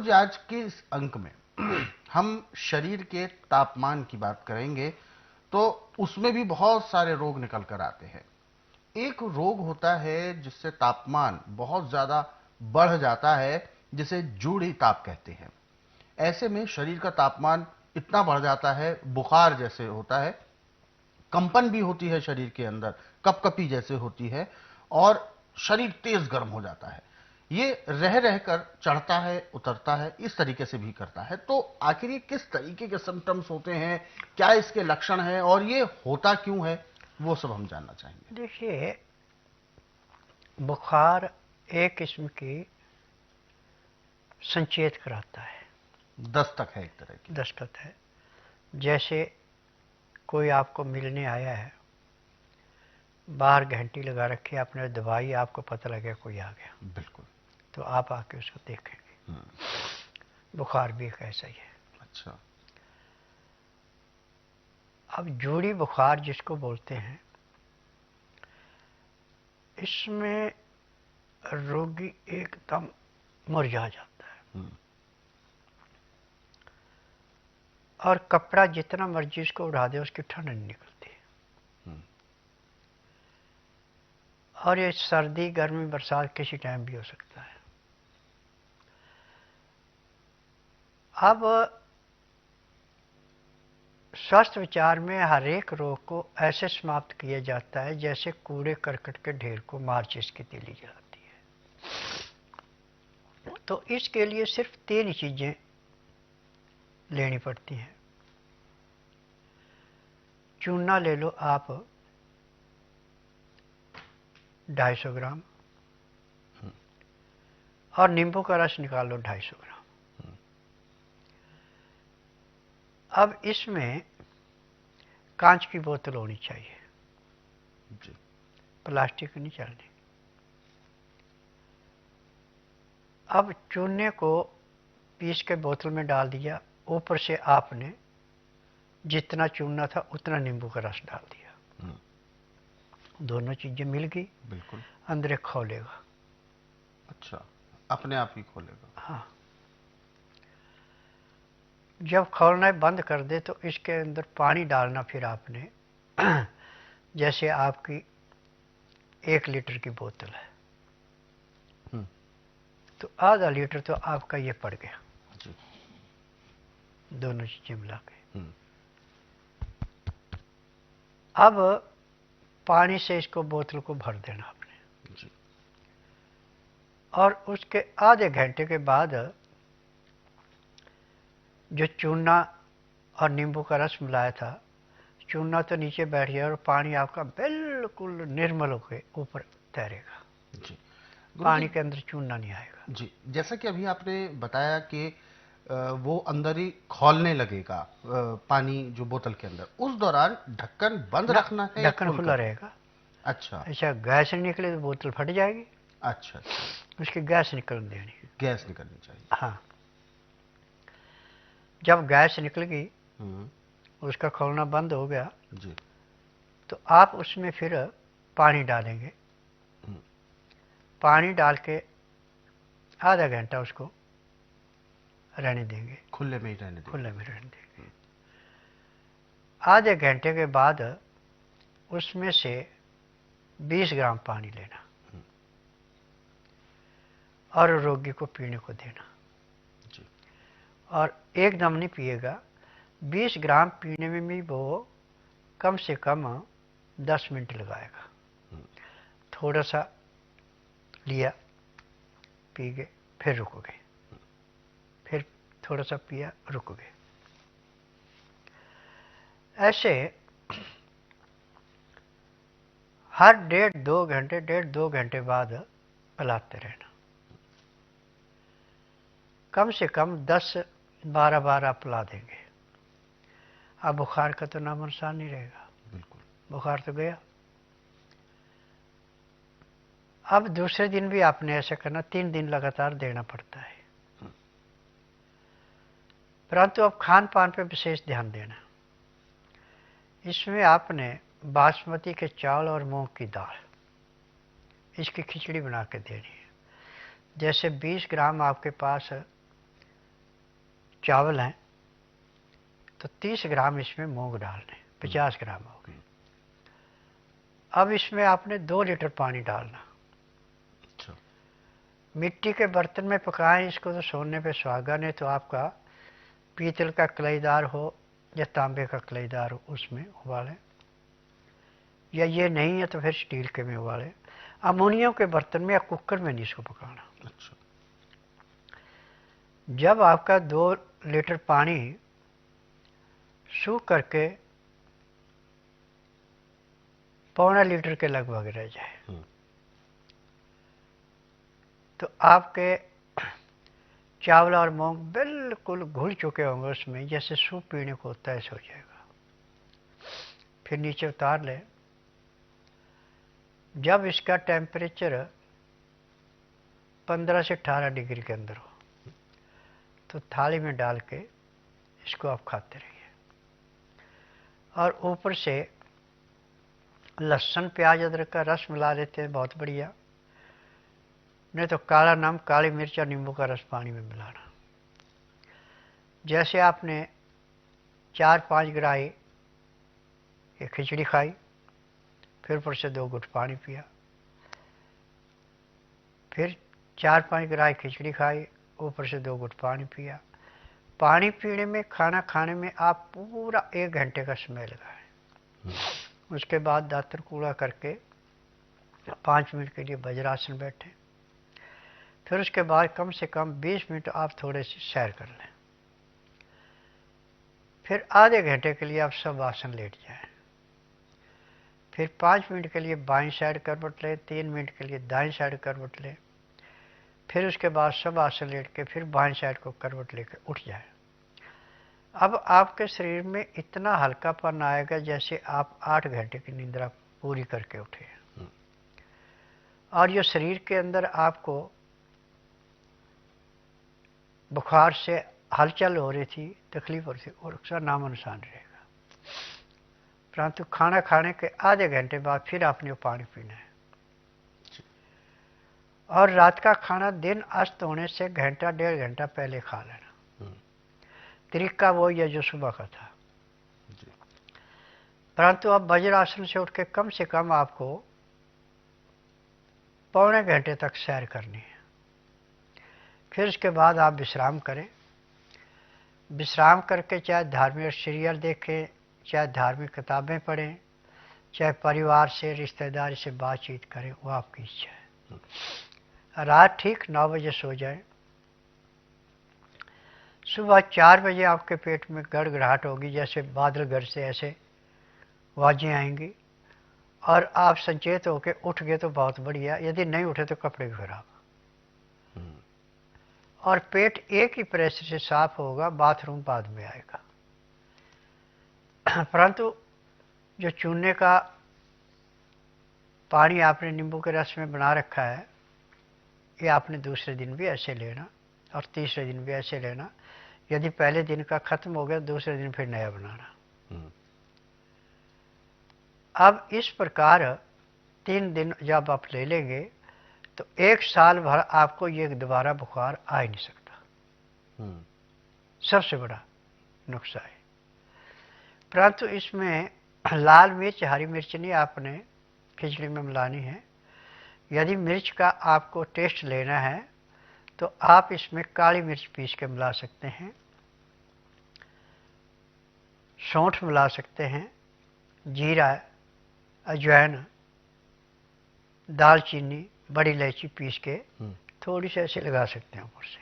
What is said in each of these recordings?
जी, आज के इस अंक में हम शरीर के तापमान की बात करेंगे, तो उसमें भी बहुत सारे रोग निकल कर आते हैं। एक रोग होता है जिससे तापमान बहुत ज्यादा बढ़ जाता है, जिसे जूड़ी ताप कहते हैं। ऐसे में शरीर का तापमान इतना बढ़ जाता है, बुखार जैसे होता है, कंपन भी होती है शरीर के अंदर, कपकपी जैसे होती है, और शरीर तेज गर्म हो जाता है। ये रह रहकर चढ़ता है, उतरता है, इस तरीके से भी करता है। तो आखिर ये किस तरीके के सिम्टम्स होते हैं, क्या इसके लक्षण हैं, और ये होता क्यों है, वो सब हम जानना चाहेंगे। देखिए, बुखार एक किस्म की संचेत कराता है, दस्तक है एक तरह की। दस्तक है। जैसे कोई आपको मिलने आया है, बाहर घंटी लगा रखी है, आपने दवाई, आपको पता लगे कोई आ गया, बिल्कुल। तो आप आके उसको देखेंगे। बुखार भी एक ऐसा ही है। अच्छा। अब जूड़ी बुखार जिसको बोलते हैं, इसमें रोगी एकदम मुरझा जाता है, और कपड़ा जितना मर्जी उसको उड़ा दे, उसकी ठंड नहीं निकलती। और ये सर्दी, गर्मी, बरसात किसी टाइम भी हो सकता है। अब स्वास्थ्य विचार में हर एक रोग को ऐसे समाप्त किया जाता है जैसे कूड़े करकट के ढेर को माचिस की तीली जलाती है। तो इसके लिए सिर्फ 3 चीजें लेनी पड़ती हैं। चूना ले लो आप 250 ग्राम, और नींबू का रस निकाल लो 250 ग्राम। अब इसमें कांच की बोतल होनी चाहिए, जी। प्लास्टिक नहीं चलनी। अब चूने को पीस के बोतल में डाल दिया, ऊपर से आपने जितना चूना था उतना नींबू का रस डाल दिया। दोनों चीजें मिल गई, बिल्कुल। अंदर खोलेगा। अच्छा, अपने आप ही खोलेगा। हाँ, जब खोलना बंद कर दे तो इसके अंदर पानी डालना फिर आपने जैसे आपकी 1 लीटर की बोतल है, तो आधा लीटर तो आपका ये पड़ गया। जी। दोनों चीजें मिला के। अब पानी से इसको बोतल को भर देना आपने। जी। और उसके आधे घंटे के बाद जो चूना और नींबू का रस मिलाया था, चूना तो नीचे बैठ गया और पानी आपका बिल्कुल निर्मल होकर ऊपर तैरेगा। जी। गुरुजी। पानी के अंदर चूना नहीं आएगा। जी, जैसा कि अभी आपने बताया कि वो अंदर ही खौलने लगेगा, पानी जो बोतल के अंदर, उस दौरान ढक्कन बंद ना, रखना है या ढक्कन खुला खोलकर? रहेगा। अच्छा। ऐसा गैस निकले तो बोतल फट जाएगी, अच्छा। अच्छा। उसकी गैस निकलने देनी। गैस निकलनी चाहिए। हाँ, जब गैस निकल गई, हम्म। उसका खोलना बंद हो गया, जी। तो आप उसमें फिर पानी डालेंगे। पानी डाल के आधा घंटा उसको रहने देंगे, खुले में ही रहने देंगे। खुले में रहने देंगे। आधे घंटे के बाद उसमें से 20 ग्राम पानी लेना और रोगी को पीने को देना। जी। और एकदम नहीं पिएगा, 20 ग्राम पीने में भी वो कम से कम 10 मिनट लगाएगा। थोड़ा सा लिया, पी गए, फिर रुक गए, फिर थोड़ा सा पिया, रुक गए। ऐसे हर 1.5-2 घंटे बाद पिलाते रहना। कम से कम 10-12 बार आप पिला देंगे, अब बुखार का तो नाम निशान नहीं रहेगा। बिल्कुल। बुखार तो गया। अब दूसरे दिन भी आपने ऐसा करना, 3 दिन लगातार देना पड़ता है। परंतु अब खान पान पे विशेष ध्यान देना। इसमें आपने बासमती के चावल और मूंग की दाल, इसकी खिचड़ी बना के देनी है। जैसे 20 ग्राम आपके पास चावल हैं तो 30 ग्राम इसमें मूंग डालने, 50 ग्राम हो गए। अब इसमें आपने 2 लीटर पानी डालना। अच्छा। मिट्टी के बर्तन में पकाएं इसको तो सोने पे सुहागा, नहीं तो आपका पीतल का कलईदार हो या तांबे का कलईदार हो उसमें उबालें, या ये नहीं है तो फिर स्टील के में उबालें। अमोनियम के बर्तन में या कुकर में नहीं इसको पकाना। अच्छा। जब आपका 2 लीटर पानी सूख करके 1.25 लीटर के लगभग रह जाए तो आपके चावल और मूंग बिल्कुल घुल चुके होंगे उसमें, जैसे सूप पीने को होता है ऐसा हो जाएगा। फिर नीचे उतार लें। जब इसका टेम्परेचर 15 से 18 डिग्री के अंदर हो तो थाली में डाल के इसको आप खाते रहिए। और ऊपर से लहसुन प्याज अदरक का रस मिला लेते हैं, बहुत बढ़िया। नहीं तो काला नमक, काली मिर्च और नींबू का रस पानी में मिलाना। जैसे आपने 4-5 ग्राही ये खिचड़ी खाई, फिर ऊपर से 2 घुट पानी पिया, फिर 4-5 ग्राही खिचड़ी खाई, ऊपर से 2 घुट पानी पिया। पानी पीने में, खाना खाने में आप पूरा 1 घंटे का समय लगाएं। उसके बाद दांतन कूड़ा करके 5 मिनट के लिए वज्रासन बैठें। फिर उसके बाद कम से कम 20 मिनट आप थोड़े सी सैर कर लें। फिर आधे घंटे के लिए आप सब आसन लेट जाएं। फिर 5 मिनट के लिए बाईं साइड करवट लें, 3 मिनट के लिए दाईं साइड करवट लें। फिर उसके बाद सब आसन लेट के फिर बाईं साइड को करवट लेकर उठ जाए। अब आपके शरीर में इतना हल्कापन आएगा जैसे आप 8 घंटे की निद्रा पूरी करके उठे। और ये शरीर के अंदर आपको बुखार से हलचल हो रही थी, तकलीफ हो रही थी, और उसका नामो निशान रहेगा। परंतु खाना खाने के आधे घंटे बाद फिर आपने वो पानी पीना है। और रात का खाना दिन अस्त होने से घंटा 1.5 घंटा पहले खा लेना। तरीका वो या जो सुबह का था। परंतु अब वज्रासन से उठ के कम से कम आपको 1.25 घंटे तक सैर करनी है। फिर उसके बाद आप विश्राम करें। विश्राम करके चाहे धार्मिक सीरियल देखें, चाहे धार्मिक किताबें पढ़ें, चाहे परिवार से, रिश्तेदारी से बातचीत करें, वो आपकी इच्छा है। रात ठीक 9 बजे सो जाए। सुबह 4 बजे आपके पेट में गड़गड़ाहट होगी, जैसे बादल घर से ऐसे आवाजें आएंगी, और आप संचेत होकर उठ गए तो बहुत बढ़िया, यदि नहीं उठे तो कपड़े भी खराब। और पेट एक ही प्रेशर से साफ होगा, बाथरूम बाद में आएगा। परंतु जो चूने का पानी आपने नींबू के रस में बना रखा है, ये आपने दूसरे दिन भी ऐसे लेना और तीसरे दिन भी ऐसे लेना। यदि पहले दिन का खत्म हो गया, दूसरे दिन फिर नया बनाना। अब इस प्रकार 3 दिन जब आप ले लेंगे तो 1 साल भर आपको ये दोबारा बुखार आ ही नहीं सकता। सबसे बड़ा नुस्खा है। परंतु इसमें लाल मिर्च, हरी मिर्च नहीं आपने खिचड़ी में मिलानी है। यदि मिर्च का आपको टेस्ट लेना है तो आप इसमें काली मिर्च पीस के मिला सकते हैं, सौंठ मिला सकते हैं, जीरा, अजवाइन, दालचीनी, बड़ी इलायची पीस के थोड़ी सी ऐसे लगा सकते हैं ऊपर से।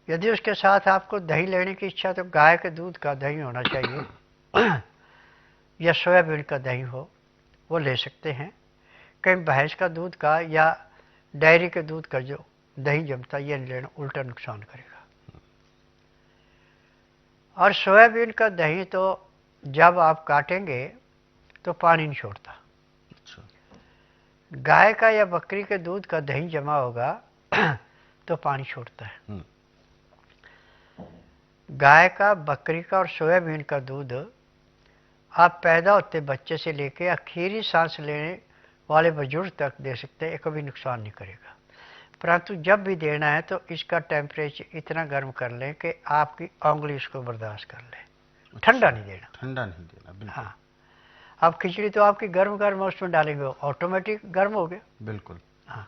यदि उसके साथ आपको दही लेने की इच्छा तो गाय के दूध का दही होना चाहिए या सोयाबीन का दही हो, वो ले सकते हैं। कहीं भैंस का दूध का या डेयरी के दूध का जो दही जमता है, ये नहीं लेना, उल्टा नुकसान करेगा। और सोयाबीन का दही तो जब आप काटेंगे तो पानी नहीं छोड़ता। गाय का या बकरी के दूध का दही जमा होगा तो पानी छोड़ता है। गाय का, बकरी का और सोयाबीन का दूध आप पैदा होते बच्चे से लेके आखिरी सांस लेने वाले बुजुर्ग तक दे सकते हैं, कभी नुकसान नहीं करेगा। परंतु जब भी देना है तो इसका टेम्परेचर इतना गर्म कर लें कि आपकी उंगली इसको बर्दाश्त कर ले। ठंडा नहीं देना। ठंडा नहीं देना, बिल्कुल। हाँ, अब खिचड़ी तो आपकी गर्म गर्म उसमें डालेंगे, ऑटोमेटिक गर्म हो गया। बिल्कुल। हाँ।